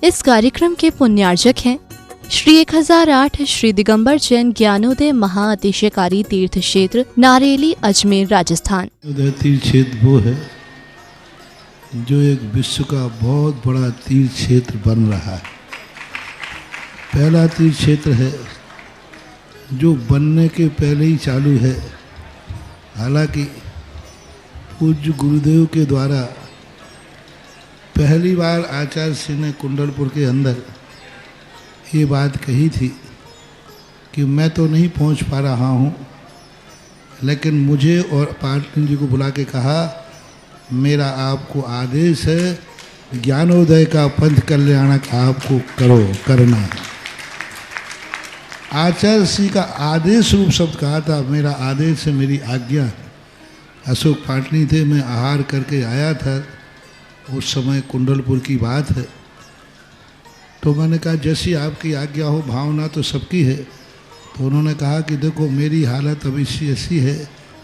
इस कार्यक्रम के पुण्यार्जक हैं श्री 1008 श्री दिगंबर जैन ज्ञानोदय महाअतिशयकारी तीर्थ क्षेत्र नारेली अजमेर राजस्थान। तीर्थ क्षेत्र वो है जो एक विश्व का बहुत बड़ा तीर्थ क्षेत्र बन रहा है। पहला तीर्थ क्षेत्र है जो बनने के पहले ही चालू है। हालांकि पूज्य गुरुदेव के द्वारा पहली बार आचार्य श्री ने कुंडलपुर के अंदर ये बात कही थी कि मैं तो नहीं पहुंच पा रहा हूं, लेकिन मुझे और पाटनी जी को बुला के कहा मेरा आपको आदेश है, ज्ञानोदय का पंथ कल्याणक आपको करना है। आचार्य श्री का आदेश रूप शब्द कहा था, मेरा आदेश है, मेरी आज्ञा है। अशोक पाटनी थे, मैं आहार करके आया था, उस समय कुंडलपुर की बात है। तो मैंने कहा जैसी आपकी आज्ञा हो, भावना तो सबकी है। तो उन्होंने कहा कि देखो मेरी हालत अभी ऐसी है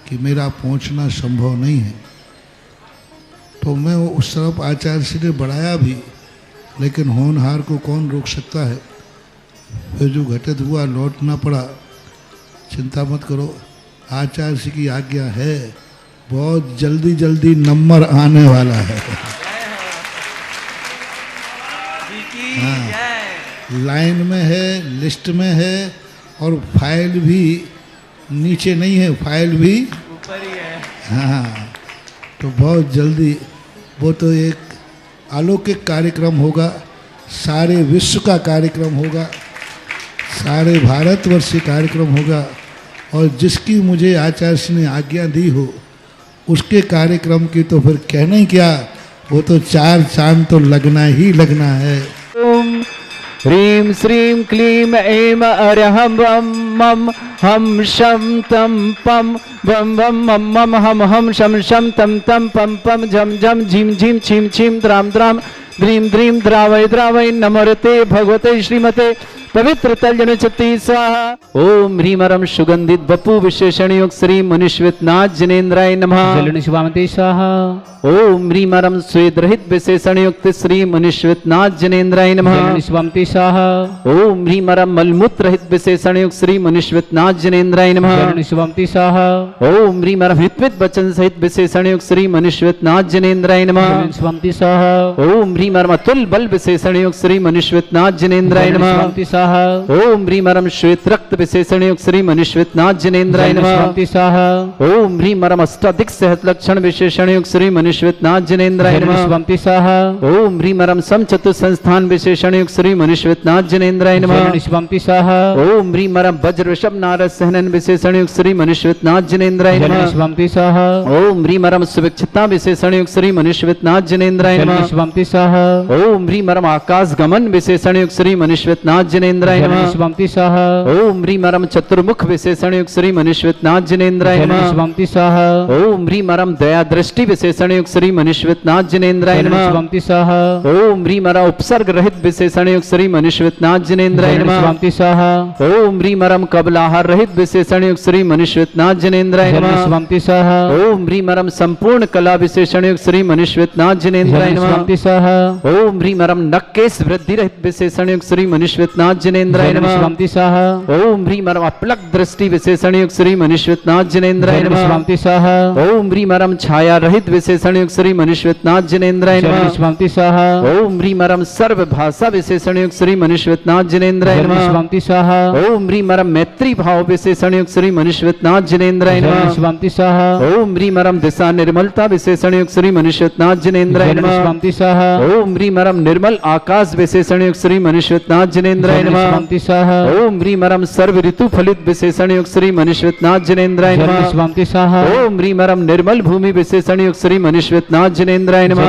कि मेरा पहुंचना संभव नहीं है। तो मैं उस तरफ आचार्य श्री ने बढ़ाया भी, लेकिन होनहार को कौन रोक सकता है। फिर जो घटित हुआ लौटना पड़ा। चिंता मत करो, आचार्य श्री की आज्ञा है, बहुत जल्दी जल्दी नंबर आने वाला है। हाँ, लाइन में है, लिस्ट में है, और फाइल भी नीचे नहीं है, फाइल भी ऊपर ही है। हाँ, तो बहुत जल्दी वो तो एक अलौकिक कार्यक्रम होगा, सारे विश्व का कार्यक्रम होगा, सारे भारतवर्ष का कार्यक्रम होगा। और जिसकी मुझे आचार्य ने आज्ञा दी हो उसके कार्यक्रम की तो फिर कहना ही क्या, वो तो 4 चांद तो लगना ही लगना है। ओम ह्रीं श्रीं क्लीं ऐं अरहं वं मं हम शं तं पं वं वं मं मं हम हम शं शं तं तं पं पं झं झं झीं झीं छीं छीं द्रां द्रां द्रीं द्रीं द्रावय द्रावय नमोते भगवते श्रीमते पवित्र तलजन चत्ती स्वाहा। ओम ह्रीमरम सुगंधित बपु विशेषण युक्त श्री मुनिश्वितनाथ जिनेन्द्राय नमः। जलनि शिवामते स्वाहा। ओम ह्रीमरम स्वेद रहित विशेषण युक्त श्री मुनिश्वितनाथ जिनेन्द्राय नमः। जलनि शिवामते स्वाहा। ओम ह्रीमरम मलमूत्र रहित विशेषण युक्त श्री मुनिश्वितनाथ जिनेन्द्राय नमः। जलनि शिवामते स्वाहा। ओम ह्रीमरम हितवित वचन सहित विशेषण युक्त श्री मुनिश्वितनाथ जिनेन्द्राय नमः। जलनि शिवामते स्वाहा। ओम ह्रीमरम अतुल बल विशेषण युक्त श्री मुनिश्वितनाथ जिनेन्द्राय नमः। ओम ह्रीमरम श्वेत रक्त विशेषण युक्त श्री मुनिश्वितनाथ जिनेन्द्राय नमः। ओम ह्रीमरम अष्टाधिक सहत लक्षण विशेषण युक्त श्री मुनिश्वितनाथ जिनेन्द्राय नमः। ओम ह्रीमरम समचतु संस्थान विशेषण युक्त श्री मुनिश्वितनाथ जिनेन्द्राय नमः। ओम ह्रीमरम वज्र ऋषभ नारद सहनन विशेषण युक्त श्री मुनिश्वितनाथ जिनेन्द्राय नमः। ओम ह्रीमरम सुविक्षता विशेषण युक्त श्री मुनिश्वितनाथ जिनेन्द्राय नमः। ओम ह्रीमरम आकाश गमन विशेषण युक्त श्री मुनिश्वितनाथ जिनेन्द्राय नमः। ओम ह्रीमरम चतुर्मुख विशेषण युक्त श्री मुनिश्वितनाथ जिनेन्द्राय नमः। ओम ह्रीमरम दया दृष्टि विशेषण युक्त श्री मुनिश्वितनाथ जिनेन्द्राय नमः। ओम ह्रीमरम उपसर्ग रहित विशेषण युक्त श्री मुनिश्वितनाथ जिनेन्द्राय नमः। ओम ह्रीमरम कबलाहार रहित विशेषण युक्त श्री मुनिश्वितनाथ जिनेन्द्राय नमः। ओम ह्रीमरम संपूर्ण कला विशेषण युक्त श्री मुनिश्वितनाथ जिनेन्द्राय नमः। ओम ह्रीमरम नक्केश वृद्धि रहित विशेषण युक्त श्री मुनिश्वितनाथ जिनेन्द्राय नमः। ओम ह्रीमरम अपलक दृष्टि विशेषण युक्त श्री मुनिश्वितनाथ जिनेन्द्राय नमः। ओम ह्रीमरम छाया रहित विशेषण युक्त श्री मुनिश्वितनाथ जिनेन्द्राय नमः। ओम ह्रीमरम सर्व भाषा विशेषण युक्त श्री मुनिश्वितनाथ जिनेन्द्राय नमः। ओम ह्रीमरम मैत्री भाव विशेषण युक्त श्री मुनिश्वितनाथ जिनेन्द्राय नमः। ओम ह्रीमरम दिशा निर्मलता विशेषण युक्त श्री मुनिश्वितनाथ जिनेन्द्राय नमः। ओम ह्रीमरम निर्मल आकाश विशेषण युक्त श्री मुनिश्वितनाथ जिनेन्द्राय नमः। ओम ह्रीमरम सर्व ऋतु फलित विशेषण युक्त श्री मुनिश्वितनाथ जिनेन्द्राय नमः। ओम ह्रीमरम निर्मल भूमि विशेषण युक्त श्री मुनिश्वितनाथ जिनेन्द्राय नमः।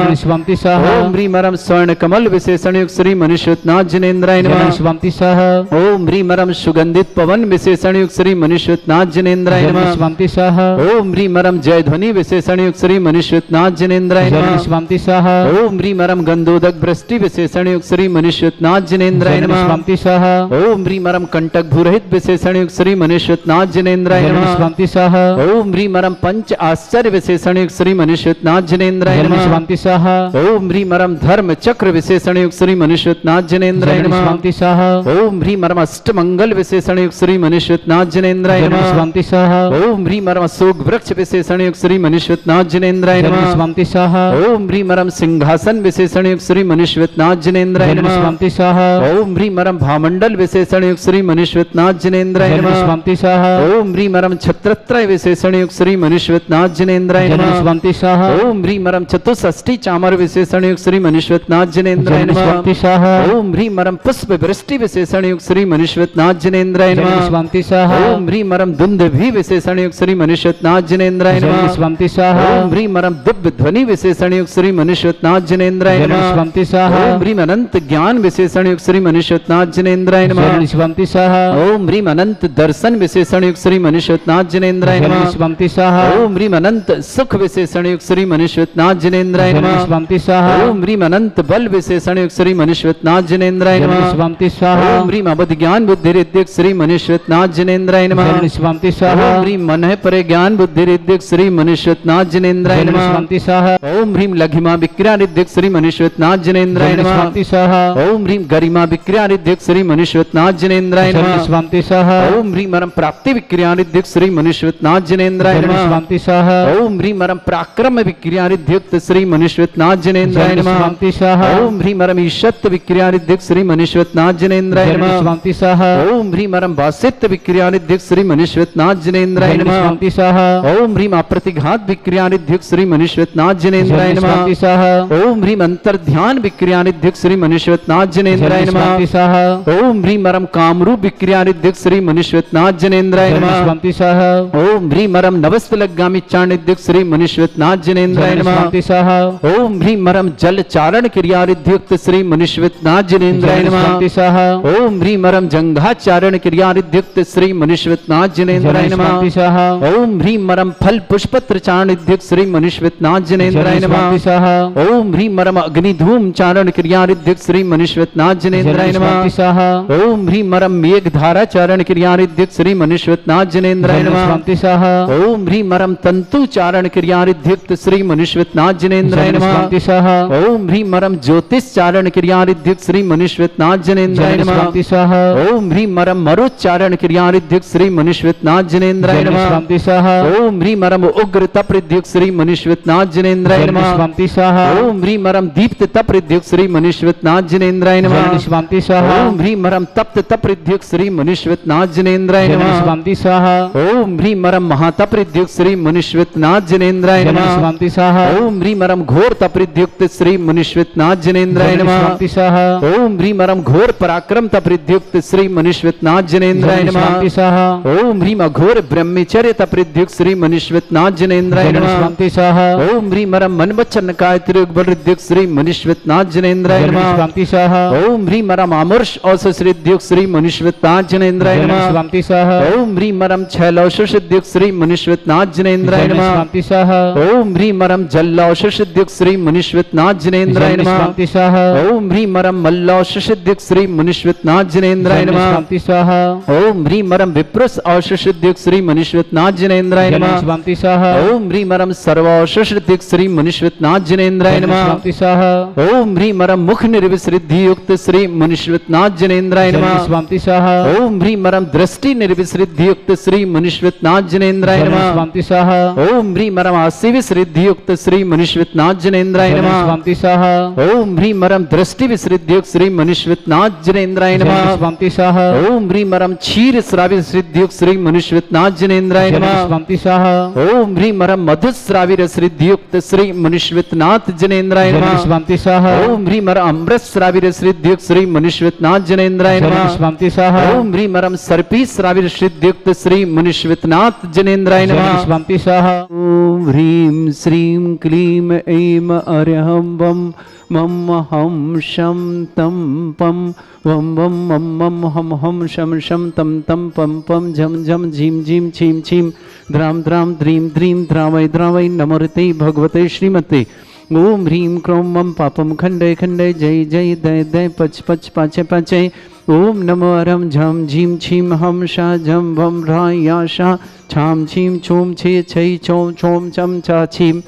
ओम ह्रीमरम स्वर्ण कमल विशेषण युक्त श्री मुनिश्वितनाथ जिनेन्द्राय नमः। ओम ह्रीमरम सुगंधित पवन विशेषण युक्त श्री मुनिश्वितनाथ जिनेन्द्राय नमः। ओम ह्रीमरम जय ध्वनि विशेषण युक्त श्री मुनिश्वितनाथ जिनेन्द्राय नमः। ओम ह्रीमरम गंधोदक वृष्टि विशेषण युक्त श्री मुनिश्वितनाथ जिनेन्द्राय नमः। सह ओम ह्रीं मरम कंटक भूरहित विशेषण युक्त श्री मनुष्यनाथ जिनेन्द्राय नमः शांति सह ओम ह्रीं मरम पंच आश्चर्य विशेषण युक्त श्री मनुष्यनाथ जिनेन्द्राय नमः शांति सह ओम ह्रीं मरम धर्म चक्र विशेषण युक्त श्री मनुष्यनाथ जिनेन्द्राय नमः शांति सह ओम ह्रीं मरम अष्ट मंगल विशेषण युक्त श्री मनुष्यनाथ जिनेन्द्राय नमः शांति सह ओम ह्रीं मरम अशोक वृक्ष विशेषण युक्त श्री मनुष्यनाथ जिनेन्द्राय नमः शांति सह ओम ह्रीं मरम सिंहासन विशेषण युक्त श्री मनुष्यनाथ जिनेन्द्राय नमः शांति सह ओम ह्रीं मरम भामंडल विशेषण युक्त श्री मनुष्यनाथ जिनेन्द्राय नमः शांति सह ओम ह्रीं मरम छत्रत्रय विशेषण युक्त श्री मनुष्यनाथ जिनेन्द्राय नमः शांति सह ओम ह्रीं मरम चतुष्षष्ठी चामर विशेषण युक्त श्री मनुष्यनाथ जिनेन्द्राय नमः शांति सह ओम ह्रीं मरम पुष्प वृष्टि विशेषण युक्त श्री मनुष्यनाथ जिनेन्द्राय नमः शांति सह ओम ह्रीं मरम दुंदुभि विशेषण युक्त श्री मनुष्यनाथ जिनेन्द्राय नमः शांति सह ओम ह्रीं मरम दिव्य ध्वनि विशेषण युक्त श्री मनुष्यनाथ जिनेन्द्राय नमः शांति सह ओम ह्रीं अनंत ज्ञान विशेषण युक्त श्री मनुष्यनाथ जिनेन्द्राय नमः शांति सह ओम ह्रीं अनंत दर्शन विशेषण युक्त श्री मनुष्यनाथ जिनेन्द्राय नमः शांति सह ओम ह्रीं अनंत सुख विशेषण युक्त श्री मनुष्यनाथ जिनेन्द्राय नमः शांति सह ओम ह्रीं अनंत बल विशेषण युक्त श्री मनुष्यनाथ जिनेन्द्राय नमः शांति सह ओम ह्रीं अवध ज्ञान बुद्धि रिद्धिक श्री मनुष्यनाथ जिनेन्द्राय नमः शांति सह ओम ह्रीं मन परे ज्ञान बुद्धि रिद्धिक श्री मनुष्यनाथ जिनेन्द्राय नमः शांति सह ओम ह्रीं लघिमा विक्रिया रिद्धिक श्री मनुष्यनाथ जिनेन्द्राय नमः शांति सह ओम ह्रीं गरिमा विक्रिया रिद्धिक श्री मनुष्यनाथ जिनेन्द्राय नमः शांति सह ओम ह्रीं मरम प्राप्ति विक्रिया रिद्धिक श्री मनुष्यनाथ जिनेन्द्राय नमः शांति सह ओम ह्रीं मरम पराक्रम विक्रिया रिद्धियुक्त श्री मनुष्यनाथ जिनेन्द्राय नमः शांति सह ओम ह्रीं मरम ईशत्व विक्रिया रिद्धिक श्री मनुष्यनाथ जिनेन्द्राय नमः शांति सह ओम ह्रीं मरम वासित्व विक्रिया रिद्धिक श्री मनुष्यनाथ जिनेन्द्राय नमः शांति सह ओम ह्रीं अप्रतिघात विक्रिया रिद्धिक श्री मनुष्यनाथ जिनेन्द्राय नमः शांति सह ओम ह्रीं अंतर्ध्यान विक्रिया रिद्धिक श्री मनुष्यनाथ जिनेन्द्राय नमः शांति सह ओम ह्रीं मरम कामरूप विक्रिया रिद्धिक श्री मनुष्यनाथ जिनेन्द्राय नमः शांति सह ओम ह्रीं मरम नवस्तलगामी चाणिद्युक श्री मनुष्यनाथ जिनेन्द्राय नमः शांति सह ओम ह्रीं मरम जल चारण क्रिया रिद्धियुक्त श्री मनुष्यनाथ जिनेन्द्राय नमः शांति सह ओम ह्रीं मरम जंघाचारण क्रिया रिद्धियुक्त श्री मनुष्यनाथ जिनेन्द्राय नमः शांति सह ओम ह्रीं मरम फल पुष्पत्र चारण रिद्धियुक्त श्री मनुष्यनाथ जिनेन्द्राय नमः शांति सह ओम ह्रीं मरम अग्निधूम चारण क्रिया रिद्धियुक्त श्री मनुष्यनाथ जिनेन्द्राय नमः शांति सह ओम ह्रीं मरम मेघ धारा चारण क्रिया रिद्धियुक्त श्री मनुष्यनाथ जिनेन्द्राय नमः शांति सह ओम ह्रीं मरम तंतु चारण क्रिया रिद्धियुक्त श्री मनुष्यनाथ जिनेन्द्राय नमः शांति सह ओम ह्रीं मरम ज्योतिष चारण क्रिया रिद्धियुक्त श्री मनुष्यनाथ जिनेन्द्राय नमः शांति सह ओम ह्रीं मरम मरोच्चारण क्रिया रिद्धियुक्त श्री मनुष्यनाथ जिनेन्द्राय नमः शांति सह ओम ह्रीं मरम उग्र तप रिद्धियुक्त श्री मनुष्यनाथ जिनेन्द्राय नमः शांति सह ओम ह्रीं मरम दीप्त तप रिद्धियुक्त श्री मनुष्यनाथ जिनेन्द्राय नमः शांति सह ओम ह्रीं मरम तप्त तप रिद्धियुक्त श्री मनुष्यनाथ जिनेन्द्राय नमः शांति सह ओम ह्रीं मरम महातप रिद्धियुक्त श्री मनुष्यनाथ जिनेन्द्राय नमः शांति सह ओम ह्रीं मरम घोर तप रिद्धियुक्त श्री मनुष्यनाथ जिनेन्द्राय नमः शांति सह ओम ह्रीं मरम घोर पराक्रम तप रिद्धियुक्त श्री मनुष्यनाथ जिनेन्द्राय नमः शांति सह ओम ह्रीं अघोर ब्रह्मचर्य तप रिद्धियुक्त श्री मनुष्यनाथ जिनेन्द्राय नमः शांति सह ओम ह्रीं मरम मन वचन काय त्रियुग रिद्धियुक्त श्री मनुष्यनाथ जिनेन्द्राय नमः शांति सह ओम ह्रीं मरम आमर्ष औषध रिद्धियुक्त श्री मनुष्यनाथ जिनेन्द्राय नमः शांति सह ओम ह्रीं मरम छैलौषध रिद्धियुक्त श्री मनुष्यनाथ जिनेन्द्राय नमः शांति सह ओम ह्रीं मरम जल्लौषध रिद्धियुक्त श्री मनुष्यनाथ जिनेन्द्राय नमः शांति सह ओम ह्रीं मरम मल्लौषध रिद्धियुक्त श्री मनुष्यनाथ जिनेन्द्राय नमः शांति सह ओम ह्रीं मरम विप्रुष औषध रिद्धियुक्त श्री मनुष्यनाथ जिनेन्द्राय नमः शांति सह ओम ह्रीं मरम सर्वौषध रिद्धियुक्त श्री मनुष्यनाथ जिनेन्द्राय नमः शांति सह ओम ह्रीं मरम मुख निर्विसृद्धि युक्त श्री मनुष्यनाथ जिनेन्द्राय नमः शांति सह ओम ह्रीं मरम दृष्टि निर्विसृद्धि युक्त श्री मनुष्यनाथ जिनेन्द्राय नमः शांति सह ओम ह्रीं मरम आशीविसृद्धि युक्त श्री मनुष्यनाथ जिनेन्द्राय नमः शांति सह ओम ह्रीं मरम दृष्टि विसृद्धि युक्त श्री मनुष्यनाथ जिनेन्द्राय नमः शांति सह ओम ह्रीं मरम क्षीर श्रावित सिद्धि युक्त श्री मनुष्यनाथ जिनेन्द्राय नमः शांति सह ओम ह्रीं मरम मधुश्राविर सिद्धि युक्त श्री मनुष्यनाथ जिनेन्द्राय नमः शांति सह ओम ह्रीं मरम अमृत श्राविर सिद्धि युक्त श्री मनुष्यनाथ जिनेन्द्राय नमः शांति सह ओम ह्रीं मरम सर्पी श्राविर सिद्धि युक्त श्री मनुष्यनाथ जिनेन्द्राय नमः शांति सह ओम ह्रीं श्रीं क्लीं ऐं अर्हं वं मम हम शम तम पम वम वम मम मम हम हम शम शम तम तम पम पम झम झम झीम झीम छीम छीम द्राम द्राम द्रीम द्रीम द्रावय द्रावय नमोरते भगवते श्रीमते ओम ह्रीं क्रों मम पापम खंडय खंडय जय जय दय दय पच पच पाचे पाचे ओम नमो अरम झम झीम छीम हम शा झम भम रा या शा छाम छीम छूम छे छै छौं छौम छम छा छीम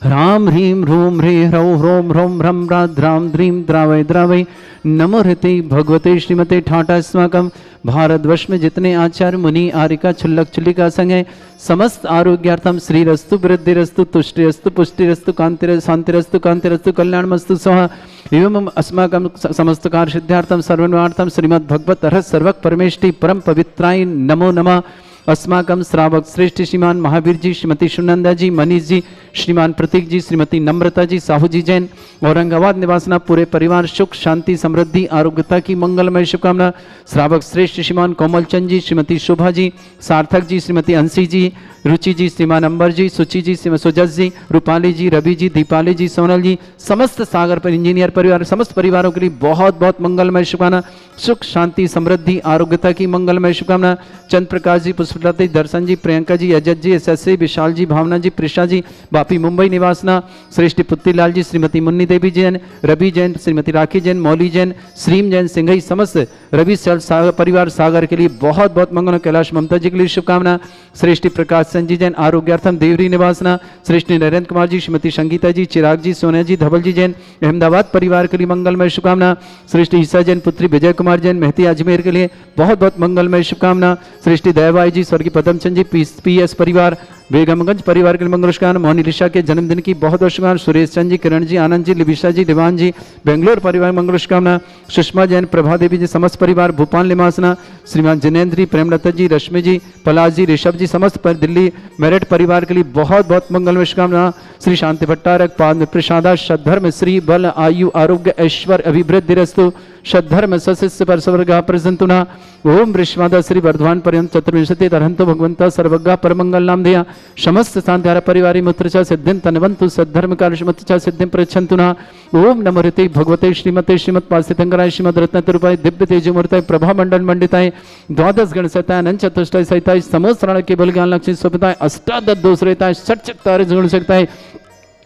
राम ह्रीं ह्रूं ह्री ह्रौ ह्रों ह्रौं ह्रम राम द्रीं द्रावय द्रावय नमो हृते भगवते श्रीमते ठाटा अस्माकं भारतवर्ष में जितने आचार्य मुनि आरिका छुल्लक छुल्लिका संग है समस्त आरोग्यार्थम श्रीरस्तु वृद्धिरस्तु तुष्टिरस्तु पुष्टिरस्तु शांतिरस्तु कांतिरस्तु कल्याणमस्तु स्वाहा एवं अस्माकं समस्त कार्य सिद्धार्थम सर्वनिवार्थम श्रीमद् भगवत रह सर्वक परमेष्टि परम पवित्राय नमो नमः अस्माकं श्रावक श्रेष्ठ श्रीमान महावीर जी, श्रीमती सुनंदा जी, मनीष जी, श्रीमान प्रतीक जी, श्रीमती नम्रता जी, साहू जी जैन, औरंगाबाद निवासना पूरे परिवार सुख शांति समृद्धि आरोग्यता की मंगलमय शुभकामना। श्रावक श्रेष्ठ श्रीमान कोमलचंद जी, श्रीमती शोभा जी, सार्थक जी, श्रीमती अंशी जी, रुचि जी, श्रीमान अंबर जी, सुचि जी, सुजस जी, रूपाली जी, रवि जी, दीपाली जी, सोनल जी, समस्त सागर पर इंजीनियर परिवार समस्त परिवारों के लिए बहुत बहुत मंगलमय शुभकामना। सुख शांति समृद्धि आरोग्यता की मंगलमय शुभकामना। चंद्र प्रकाश जी, पुष्पलता जी, दर्शन जी, प्रियंका जी, अजय जी, एसएससी, विशाल जी, भावना जी, प्रिशा जी, बापी मुंबई निवासना, श्रेष्ठ पुत्तीलाल जी, श्रीमती मुन्नी देवी जैन, रवि जैन, श्रीमती राखी जैन, मौली जैन, श्रीम जैन, सिंघई, समस्त रवि सागर परिवार सागर के लिए बहुत बहुत मंगल। कैलाश ममता जी के लिए शुभकामना। श्रेष्ठ प्रकाश संजय जैन आरोग्यार्थम देवरी निवासना, श्रेष्ठ नरेंद्र कुमार जी, श्रीमती संगीता जी, चिराग जी, सोनिया जी, धवल जी जैन अहमदाबाद परिवार के लिए मंगलमय शुभकामना। श्रेष्ठ ईसा जैन पुत्री विजय कुमार जैन मेहती अजमेर के लिए बहुत बहुत मंगलमय शुभकामना। श्रेष्ठ दयाबाई जी, स्वर्गीय पदमचंद जी, पीएस परिवार बेगमगंज परिवार के लिए मंगल शुभकामना। मोनी लिशा के जन्मदिन की बहुत बहुत शुभकामना। सुरेश चंद जी, किरण जी, आनंद जी, लिबिशा जी, दिवान जी, बेंगलोर परिवार मंगल शुभकामना। सुषमा जैन, प्रभा देवी जी, समस्त परिवार भोपाल निवासना, श्रीमान जिनेन्द्र जी, प्रेमलता जी, रश्मि जी, पलाश जी, ऋषभ जी, समस्त पर दिल्ली मेरठ परिवार के लिए बहुत बहुत मंगलमय शुभकामना। श्री शांति भट्टारक पाद प्रसादा सद्धर्म श्री बल आयु आरोग्य ऐश्वर्य अभिवृद्धि रस्तु सद्धर्म सशिष्य पर स्वर्ग प्रसंतुना। ओम विश्वादा श्री वर्धमान पर्यंत चतुर्विंशति तरहंतो भगवंता सर्वज्ञ परमंगल नाम देया समस्त शांतिहार परिवारी मुत्रचा सिद्धिं तनवंतु सद्धर्म कार्यशमतचा सिद्धिं प्रच्छन्तुना। ओम नमो ऋते भगवते श्रीमते श्रीमत् पार्थितंकराय श्रीमद् रत्नतरूपाय दिव्य तेजोमूर्ताय प्रभा मंडल मंडिताय द्वादश गण सहिताय अनंत चतुष्टय सहिताय समोसरण केवल ज्ञान लक्ष्मी स्वपिताय अष्टादश दोषरहिताय षट्चक्ताय गुण सहिताय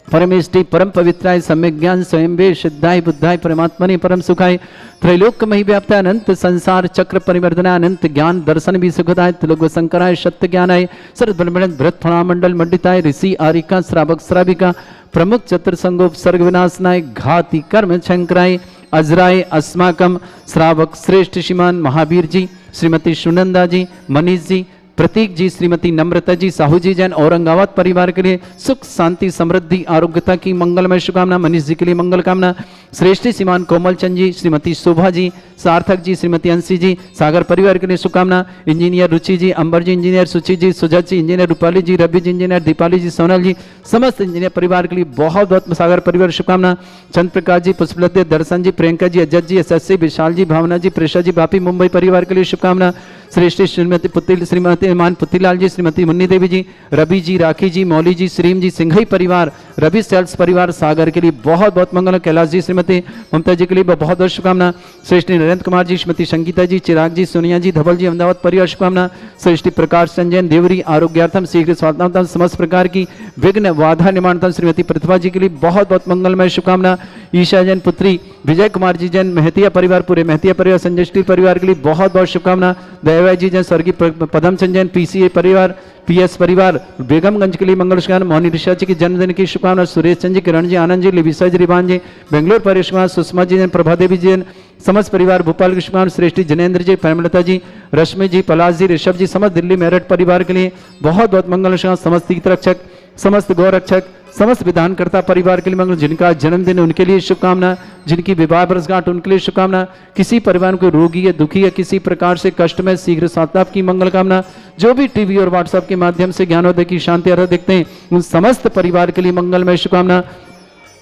परमेष्टि परम पवित्राय सम्यक ज्ञान स्वयं वे सिद्धाय बुद्धाय परमात्मने परम सुखाय त्रैलोक्यमहि व्याप्ताय अनंत संसार चक्र परिवर्तनाय अनंत ज्ञान दर्शन भी सुखदाय त्रिलोक शंकराय सत्य ज्ञानाय सर्वब्रह्मण्ड भरत फणामंडल मंडिताय ऋषि आरिका श्रावक श्राविका प्रमुख चतुर्संगोप सर्ग विनाशनाय घाति कर्म शंकराय अजराय अस्माकम श्रावक श्रेष्ठ श्रीमान महावीर जी, श्रीमती सुनंदा जी, मनीष जी, प्रतीक जी, श्रीमती नम्रता जी, साहू जी जैन औरंगाबाद परिवार के लिए सुख शांति समृद्धि आरोग्यता की मंगलमय शुभकामना। मनीष जी के लिए मंगल कामना। श्रेष्ठ श्रीमान कोमलचंद जी, श्रीमती शोभा जी, सार्थक जी, श्रीमती अंशी जी, सागर परिवार के लिए शुभकामना। इंजीनियर रुचि जी, अंबर जी इंजीनियर, सुचि जी, सुजत जी इंजीनियर, रूपाली जी, रवि जी इंजीनियर, दीपाली जी, सोनल जी, समस्त इंजीनियर परिवार के लिए बहुत बहुत सागर परिवार शुभकामना। चंद्र प्रकाश जी, पुष्पलता, दर्शन जी, प्रियंका जी, अजय जी, एसएससी, विशाल जी, भावना जी, प्रेषा जी, बापी मुंबई परिवार के लिए शुभकामना। श्रेष्ठ श्रीमती पुत्री श्रीमती मान पुत्तीलाल जी, श्रीमती मुन्नी देवी जी, रवि जी, राखी जी, मौली जी, श्रीम जी, सिंघई परिवार रवि सेल्स परिवार सागर के लिए बहुत बहुत मंगल। कैलाश जी, श्रीमती ममता जी के लिए बहुत बहुत शुभकामना। श्रेष्ठ नरेंद्र कुमार जी, श्रीमती संगीता जी, चिराग जी, सोनिया जी, धवल जी अहमदाबाद परिवार शुभकामना। श्रेष्ठ प्रकाश संजयन देवरी आरोग्यार्थम शीघ्र स्वास्थ्यार्थम समस्त प्रकार की विघ्न बाधा निवारणार्थम श्रीमती प्रतिभा जी के लिए बहुत बहुत मंगलमय शुभकामना। ईशा जैन पुत्री विजय कुमार जी जैन मेहतिया परिवार पूरे मेहतिया परिवार संजय स्टील परिवार के लिए बहुत बहुत शुभकामना। दयावाई जी जैन स्वर्गीय पदम संजयन पीसीए परिवार पीएस परिवार बेगमगंज के लिए मंगल शुभकामना। मोनी ऋषा जी की जन्मदिन की शुभकामना। सुरेश चंद जी, किरण जी, आनंद जी, लिविसा जी, रिवान जी, बेंगलोर पर शुभकामना। सुषमा जी जैन, प्रभा देवी जी जैन, समस्त परिवार भोपाल की शुभकामना। श्रेष्ठी जिनेन्द्र जी, प्रेमलता जी, रश्मि जी, पलाश जी, ऋषभ जी, समस्त दिल्ली मेरठ परिवार के लिए बहुत बहुत मंगल शुभकामना। समस्त हितरक्षक, समस्त गौरक्षक, समस्त विधानकर्ता परिवार के लिए मंगल। जिनका जन्मदिन उनके लिए शुभकामना, जिनकी विवाह वर्षगांठ उनके लिए शुभकामना। किसी परिवार को रोगी है, दुखी है, किसी प्रकार से कष्ट में शीघ्र स्वास्थ्य की मंगल कामना। जो भी टीवी और व्हाट्सएप के माध्यम से ज्ञानोदय की शांति अर्थ देखते हैं उन समस्त परिवार के लिए मंगलमय शुभकामना।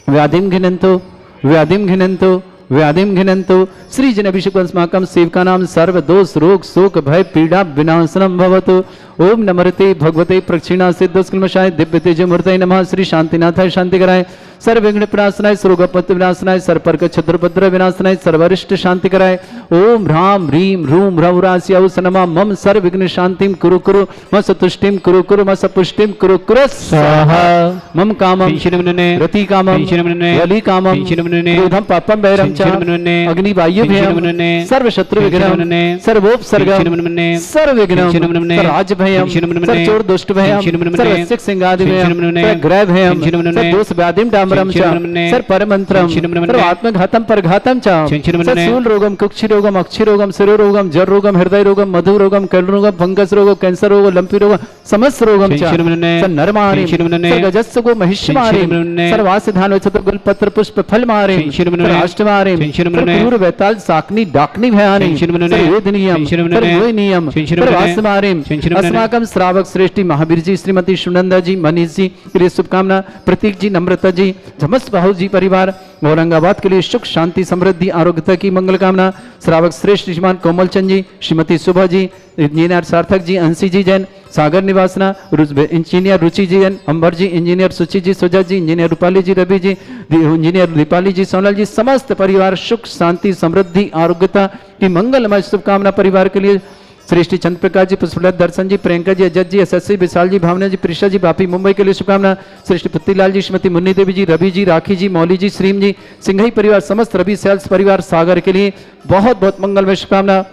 व्याधिम घिनंतो व्याधिम घिनंतो व्याधिम घिनंतो श्री जन अभिषेक अस्माकं सेवका नाम सर्व दोष रोग शोक भय पीड़ा विनाशनम भवतु। ओम नमरते भगवते प्रक्षिणा सिद्धस्कलमशाय दिव्य तेज मूर्तये नमः। श्री शांतिनाथाय शांति कराय सर्वविघ्न विनाशनाय सर्वगपत विनाशनाय सर्पर्क छद्रभद्र विनाशनाय सर्वरिष्ट शांति कराय। ओम ह्राम ह्रीम ह्रूम ह्रवरास्यौ सनमा मम सर्वविघ्न शांतिम कुरु कुरु म सतुष्टिम कुरु कुरु म सपुष्टिम कुरु कुरु स्वाहा। मम कामम रति कामम वली कामम क्रोधम पापम वैरम च अग्नि वायु भयम सर्व शत्रु विघ्नम सर्वोपसर्गम सर्व विघ्नम सर्वराज भयम सर्वचोर दुष्ट भयम सर्वसिक सिंगादि भयम सर्वग्रह भयम सर्वदोष व्याधिम डामरम च सर्वपरमंत्रम सर्वात्मघातम परघातम च सर्वशूल रोगम कुक्षि रोगम अक्षि रोगम शिरो रोगम जर रोगम हृदय रोगम मधु रोगम कर्ण रोगम फंगस रोगम कैंसर रोगम लंपी रोगम समस्त रोगम च सर्वनरमाणि सर्वगजस्सुगो महिष्माणि सर्वासिधान गुल पत्र पुष्प फल मारे राष्ट्रमारे पूर्व वैताल साकनी डाकनी भयानि सर्वेदनीयम सर्वोनियम सर्वास्मारे अस्माकं श्रावक श्रेष्ठी महावीर जी श्रीमती सुनंदा जी मनीष जी के लिए शुभकामना। प्रतीक जी नम्रता जी झमस बाहु जी परिवार औरंगाबाद के लिए सुख शांति समृद्धि आरोग्यता की मंगल कामना। श्रावक श्रेष्ठ श्रीमान कोमल चंद जी श्रीमती शुभा जी इंजीनियर सार्थक जी अंशी जी जैन सागर निवासना इंजीनियर रुचि जी जैन अंबर जी इंजीनियर सुचि जी सुजा जी इंजीनियर रूपाली जी रवि जी इंजीनियर दीपाली जी सोनल जी समस्त परिवार सुख शांति समृद्धि आरोग्यता की मंगलमय शुभकामना परिवार के लिए। श्रेष्ठी चंद्र प्रकाश जी पुष्पलता दर्शन जी प्रियंका जी अजय जी एसएससी विशाल जी भावना जी प्रिशा जी बापी मुंबई के लिए शुभकामना। श्रेष्ठी पुत्तीलाल जी श्रीमती मुन्नी देवी जी रवि जी राखी जी मौली जी श्रीम जी सिंघई परिवार समस्त रवि सेल्स परिवार सागर के लिए बहुत बहुत मंगलमय शुभकामना।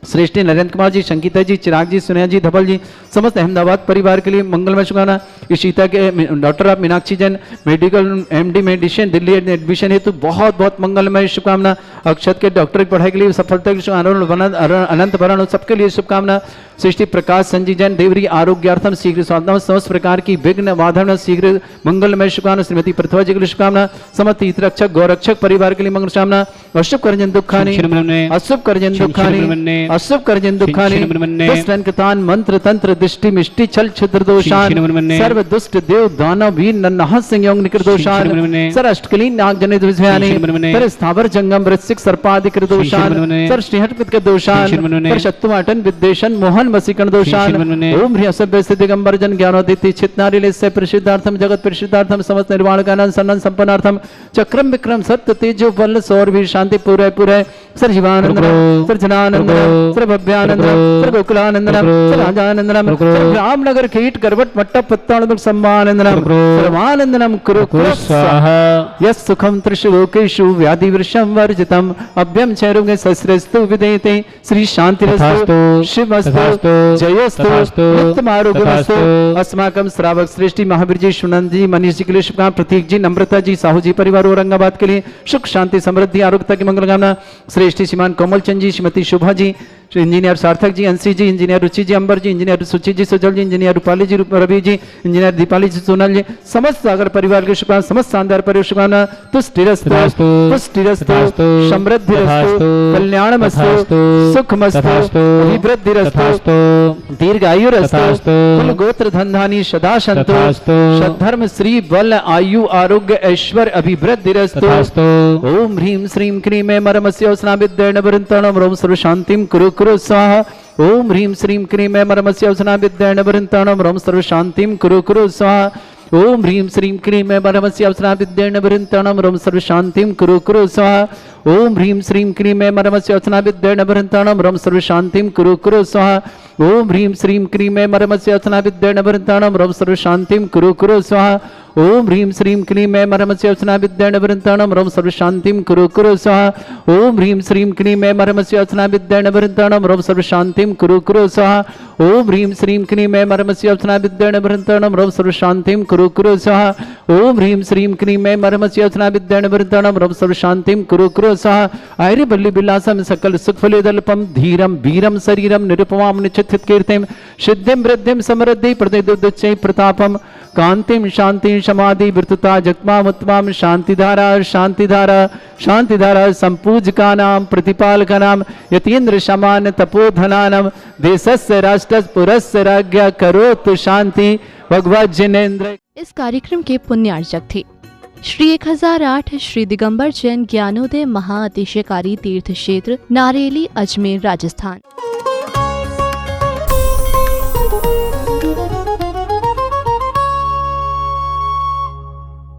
श्रेष्ठी नरेंद्र कुमार जी संगीता जी चिराग जी सुनिया जी धवल जी समस्त अहमदाबाद परिवार के लिए मंगलमय शुभकामना। इशिता के doctor of Meenakshi Jain medical MD medicine Delhi admission हेतु बहुत बहुत मंगलमय शुभकामना। अक्षत के डॉक्टरेट पढ़ाई के लिए सफलता की अनंत भरण सबके लिए शुभकामना। सृष्टि प्रकाश संजय जैन देवरी आरोग्यार्थम शीघ्र साधना समस्त प्रकार की विघ्न बाधा शीघ्र मंगलमय शुभकामना। श्रीमती प्रतिभा जी के लिए शुभकामना। समस्त हितरक्षक गौरक्षक परिवार के लिए मंगल कामना। अशुभ करजन दुखानी अशुभ करजन दुखानी अशुभ करजन दुखानी दुष्टन मंत्र तंत्र दृष्टि मिष्टि छल छिद्र दोषान सर्व दुष्ट देव दानव वीर नन्हा सिंह योग निकृत दोषान सर अष्टकलीन नाग जनित विषयानि सर स्थावर जंगम वृश्चिक सर्पादिक दोषान सर श्रीहट के दोषान सर शत्रुमाटन विद्वेषण मोहन वसीकरण दोषान ओम ह्री असभ्य सिद्ध दिगंबर जन ज्ञानोदिति चित्नारिले से प्रसिद्धार्थम जगत प्रसिद्धार्थम समस्त निर्वाण कानन सन्नन संपन्नार्थम चक्रम विक्रम सत्य तेजो बल सौर वीर शांति पूरे पूरे sir Jeevanand sir Jananand sir Bhavyanand sir Gokulanandanam sir Rajanandanam sir Ramnagar कीट करवट मट्टा पत्ताणुक सम्मानंदनम सर्वानंदनम कुरु स्वाहा यस सुखम त्रिशलोकेषु व्याधि वृषम वर्जितम अभ्यम चैरुगे सस्रस्तु विदेते श्री शांतिरस्तु शिवस्तु जयोस्तु उत्तमारोग्यमस्तु। अस्माकं श्रावक श्रेष्ठी महावीर जी सुनंद जी मनीष जी के लिए शुभकामना। प्रतीक जी नम्रता जी साहू जी परिवार औरंगाबाद के लिए सुख शांति समृद्धि आरोग्यता की मंगल कामना। श्रेष्ठी श्रीमान कोमल चंद जी श्रीमती शुभा जी इंजीनियर सार्थक जी अंशी जी इंजीनियर रुचि जी अंबर जी इंजीनियर सुचि जी सुजल जी इंजीनियर रूपाली जी रवि जी इंजीनियर दीपाली जी सोनल जी समस्त सागर परिवार के शुभकामना। समस्त शानदार परिवार शुभकामना। तुष्टिरस्तु पुष्टिरस्तु समृद्धिरस्तु कल्याणमस्तु सुखमस्तु अभिवृद्धिरस्तु दीर्घायुरस्तु कुल गोत्र धनधानी सदा सन्तु सद्धर्म श्री बल आयु आरोग्य ऐश्वर्य अभिवृद्धिरस्तु। ओम ह्रीं श्रीं क्रीं मरमस्य स्नाविद्येन वृन्तणं रोम सर्व शांतिं कुरु कुरु स्वाहा। ओम ह्रीं श्रीं क्रीं मरमस्य स्नाविद्येन वृन्तणं रोम सर्व शांतिं कुरु कुरु स्वाहा। ओम ह्रीं श्रीं क्रीं मरमस्य स्नाविद्येन वृन्तणं रोम सर्व शांतिं कुरु कुरु स्वाहा। ओम ह्रीं श्रीं क्रीं मरमस्य स्नाविद्येन वृन्तणं रोम सर्व शांतिं कुरु कुरु स्वाहा। ओम ह्रीं श्रीं क्रीं मरमस्य स्नाविद्येन वृन्तणं रोम सर्व शांतिं कुरु कुरु स्वाहा। ओम ह्रीं श्रीं क्रीं मरमस्य स्नाविद्येन वृन्तणं रोम सर्व शांतिं कुरु कुरु स्वाहा। ओम ह्रीं श्रीं क्रीं मरमस्य स्नाविद्येन वृन्तणं रोम सर्व शांतिं कुरु कुरु स्वाहा। ओम ह्रीं श्रीं क्रीं मरमस्य स्नाविद्येन वृन्तणं रोम सर्व शांतिं कुरु कुरु स्वाहा। ओम ह्रीं श्रीं क्रीं मरमस्य स्नाविद्येन वृन्तणं रोम सर्व शांतिं कुरु कुरु स्वाहा। आयरि बल्ली विलासम सकल सुख फलेदल्पम धीरम वीरम शरीरम निरुपमाम निचित कीर्तिम सिद्धिम वृद्धिम समृद्धि प्रतिदुच्चै प्रतापम कांतिम शांति समाधि वृतता जगमामुत्तमाम शांतिधारा शांतिधारा शांतिधारा संपूजकानां प्रतिपालकानां यतीन्द्र समान तपोधनानां देशस्य राष्ट्रस्य पुरस्य राज्ञा करोतु शांति भगवत जिनेन्द्र। इस कार्यक्रम के पुण्यार्चक थे श्री 1008 श्री दिगंबर जैन ज्ञानोदय महाअतिशयकारी तीर्थ क्षेत्र नारेली अजमेर राजस्थान।